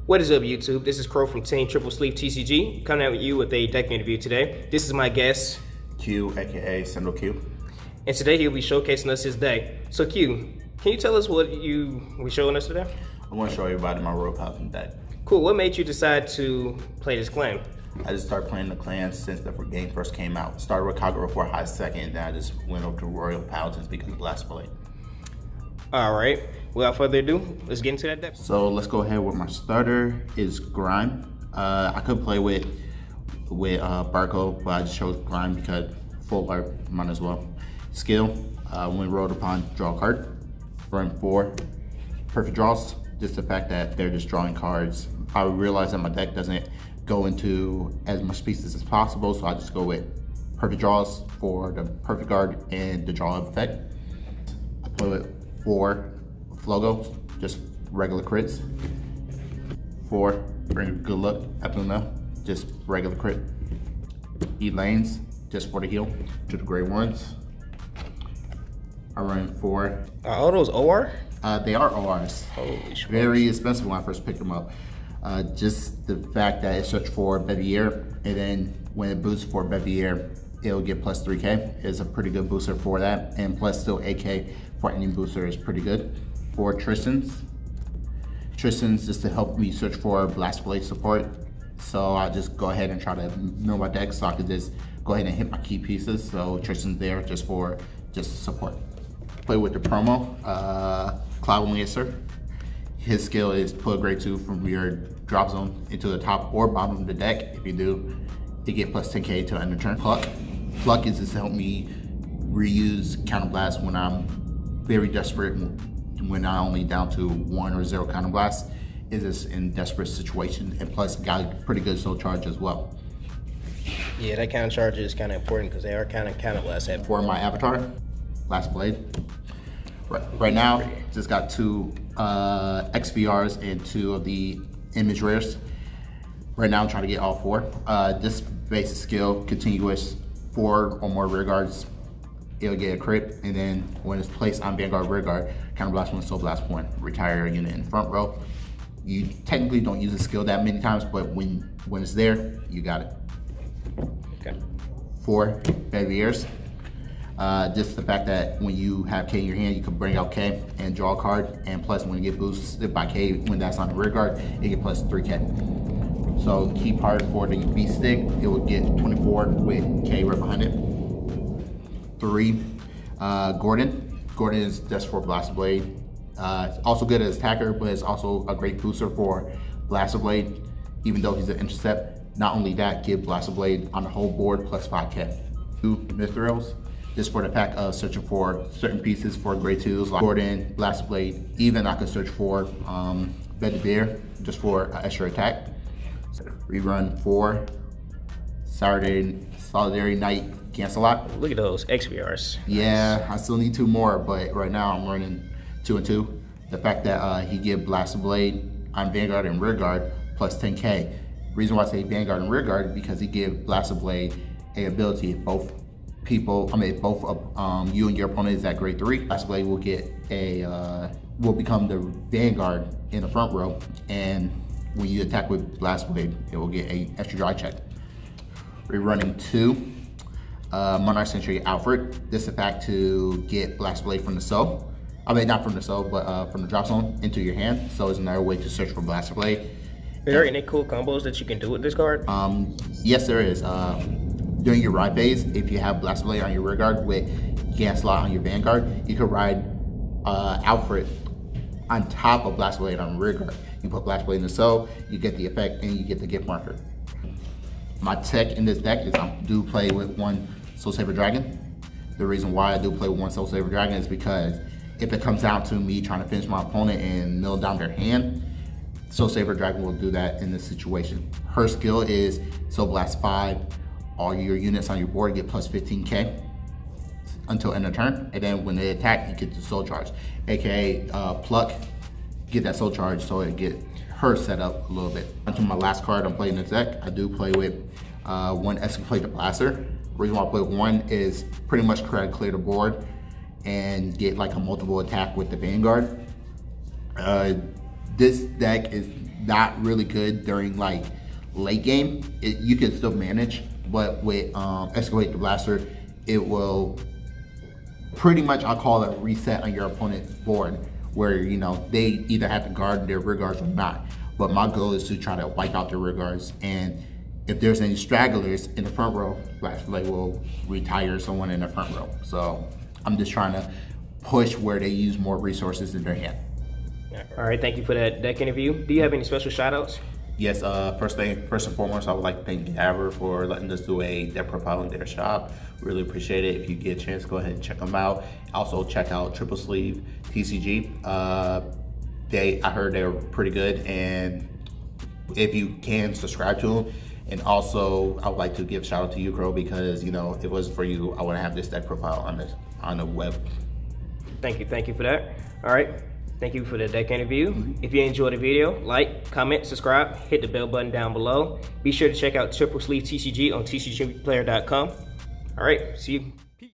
What is up, YouTube? This is Crow from Team TripleSleeveTCG, coming out with you with a deck interview today. This is my guest, Q, aka Sendo Q. And today he'll be showcasing us his deck. So Q, can you tell us what you be showing us today? I want to show everybody my Royal Paladin deck. Cool, what made you decide to play this clan? I just started playing the clan since the game first came out. Started with Kagura for high second, and then I just went over to Royal Paladins because of Blast Blade. Alright, without further ado, let's get into that deck. So let's go ahead with my starter is Grime. I could play with Barco, but I just chose Grime because full art might as well. Skill, when rolled upon, draw a card. Run 4 perfect draws. Just the fact that they're just drawing cards. I realize that my deck doesn't go into as much pieces as possible, so I just go with perfect draws for the perfect card and the draw effect. I play with 4 Flogos, just regular crits. 4 bring good luck, Epona, just regular crit. E-Lanes, just for the heal, to the gray ones. I run 4. Are all those OR? They are ORs. Holy shit. Very expensive when I first picked them up. Just the fact that it's such for Bevier, and then when it boosts for Bevier, it'll get plus 3k. It's a pretty good booster for that, and plus still 8k for any booster is pretty good. 4 Tristan's just to help me search for Blast Blade support. So I'll just go ahead and try to know my deck so I can just go ahead and hit my key pieces. So Tristan's there just for support. Play with the promo, Cloud Lancer. His skill is put grade 2 from your drop zone into the top or bottom of the deck. If you do, you get plus 10k to end the turn. Pluck is just to help me reuse Counterblast when I'm very desperate, when I'm only down to 1 or 0 Counterblast. Is this in desperate situation, and plus got pretty good soul charge as well. Yeah, that counter charge is kind of important because they are kind of counterblast heavy. For my avatar, Blast Blade. Right now, just got 2 XVRs and 2 of the image rares. Right now, I'm trying to get all 4. This basic skill, continuous 4 or more rear guards, it'll get a crit, and then when it's placed on Vanguard rear guard, counterblast 1, soul blast 1, retire a unit in the front row. You technically don't use the skill that many times, but when it's there, you got it. Okay. 4 Beviers. Just the fact that when you have K in your hand, you can bring out K and draw a card, and plus when you get boosted by K, when that's on the rear guard, you get plus 3k. So key part for the B stick, it would get 24 with K right behind it. 3 Gordon. Gordon is just for Blaster Blade. It's also good as attacker, but it's also a great booster for Blaster Blade, even though he's an intercept. Not only that, give Blaster Blade on the whole board plus 5k. 2 Mithrils. Just for the fact of searching for certain pieces for grade 2s like Gordon, Blast Blade. Even I could search for Bedivere just for extra attack. Rerun 4 Solidarity Night Cancel-Out. Look at those XVRs. Yeah, I still need 2 more, but right now I'm running 2 and 2. The fact that he give Blast Blade on Vanguard and Rear Guard plus 10k. Reason why I say Vanguard and Rear Guard is because he give Blast Blade a ability if both of you and your opponent is at grade 3. Blast Blade will get will become the Vanguard in the front row, and when you attack with Blast Blade, it will get a extra dry check. We're running 2 Monarch Century Alfred. This is a fact to get Blast Blade from the cell. I mean, not from the cell, but from the drop zone into your hand. So it's another way to search for Blast Blade. Is there any cool combos that you can do with this card? Yes, there is. During your ride phase, if you have Blast Blade on your rear guard with Gaslight on your Vanguard, you could ride Alfred on top of Blast Blade on the rear guard. You put Blast Blade in the cell, you get the effect, and you get the gift marker. My tech in this deck is I do play with 1 Soul Saver Dragon. The reason why I do play with 1 Soul Saver Dragon is because if it comes down to me trying to finish my opponent and mill down their hand, Soul Saver Dragon will do that in this situation. Her skill is Soul Blast 5. All your units on your board get plus 15k until end of turn, and then when they attack, you get the soul charge, aka Pluck, get that soul charge so it get her set up a little bit. Onto my last card I'm playing this deck, I do play with 1 Escalate the Blaster. The reason why I play with 1 is pretty much clear the board and get like a multiple attack with the Vanguard. This deck is not really good during like late game. You can still manage, but with Excavate the Blaster, it will pretty much, I'll call it, reset on your opponent's board, where you know they either have to guard their rear guards or not. But my goal is to try to wipe out their rear guards, and if there's any stragglers in the front row, Black Blade will retire someone in the front row. So I'm just trying to push where they use more resources in their hand. All right, thank you for that deck interview. Do you have any special shout outs? Yes, first and foremost, I would like to thank Gabber for letting us do a deck profile in their shop. Really appreciate it. If you get a chance, go ahead and check them out. Also check out TripleSleeveTCG. I heard they're pretty good, and if you can, subscribe to them. And also, I would like to give a shout out to you, Crow, because you know, if it wasn't for you, I wouldn't have this deck profile on the web. Thank you for that. All right. Thank you for the deck interview. If you enjoyed the video, like, comment, subscribe, hit the bell button down below. Be sure to check out TripleSleeveTCG on tcgplayer.com. All right, see you.